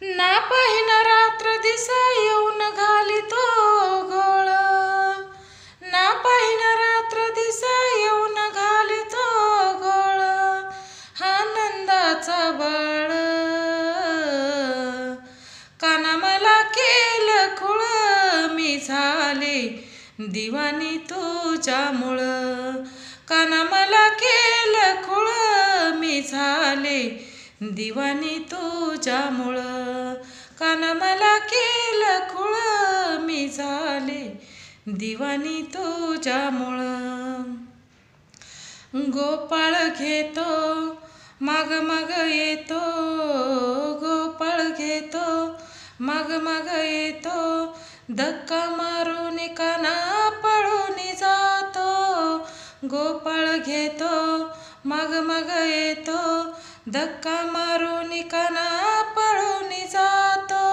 ना पाहिना रात्र दिसा येऊन घालितो घोळ, ना पाहिना रात्र दिसा येऊन घालितो घोळ, हा नंदाचा बाळ काना मला केलं खुळ, मी झाले दिवानी तुझ्यामुळं, काना मला केलं खुळ, मी झाले दिवानी तुझ्यामुळं, काना मला केलं खुळ, मी झाले दिवानी तुझ्यामुळं. गोपाळ घेतो माग माग येतो, गोपाळ घेतो माग माग येतो, धक्का मारून काना पळून जातो, गोपाळ घेतो माग माग येतो, धक्का मारून काना पळून जातो,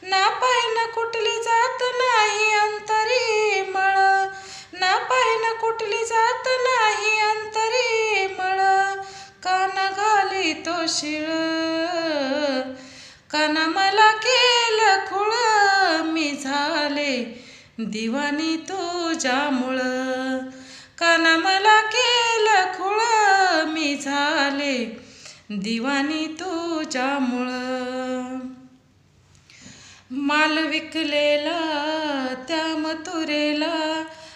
ना पाहिन कुठली जात नाही अंतरी मळ, ना पाहिन कुठली जात नाही अंतरी मळ, काना घालितो शिळ, काना मला केलं खुळ, मी झाले दिवानी तुझ्यामुळं, काना मला केलं खुळ, मी झाले दिवानी तुझ्यामुळं. माल विकलेला त्या मथुरेला,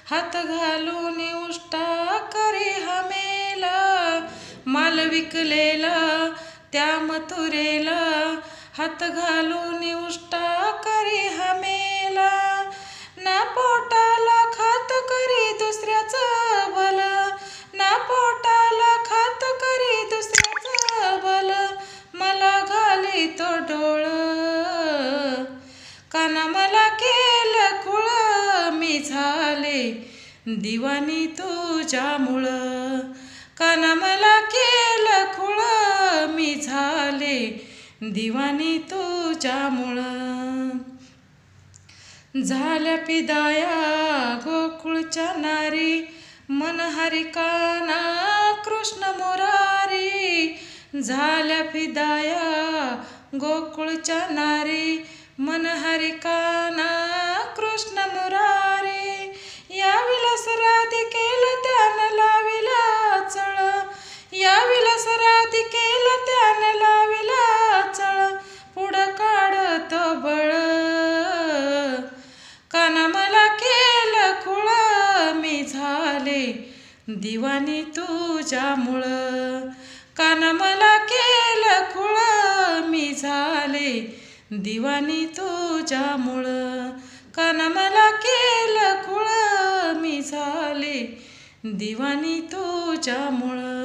हात घालून उष्टा करी हमेला, माल विकलेला त्या मथुरेला, हात घालून उष्टा करी हमेला, ना पोटाला खात करी दुसऱ्याचं भलं, ना पोटाला खात करी दुसऱ्याचं भलं, मला घालितो डोळ, काना मला केलं खुळ, मी झाले दिवानी तुझ्यामुळं, काना मला केलं खुळ, मी झाले दिवानी तुझ्यामुळं. झाल्या पिदाया गोकुळच्या नारी, मनहरी काना कृष्ण मुरारी, झाल्या पिदाया गोकुळच्या नारी, मनहरी काना कृष्ण मुरारी, या विलास राधिकेला त्यानं लाविला चळ, या विलास राधिकेला त्यानं लाविला चळ, पुढं काढतो बळ, काना मला केलं खुळ, मी झाले दिवानी तुझ्यामुळं, काना मला केलं खुळ, मी झाले दिवानी तुझ्यामुळं, काना मला केलं खुळ, मी झाले दिवानी तुझ्यामुळं.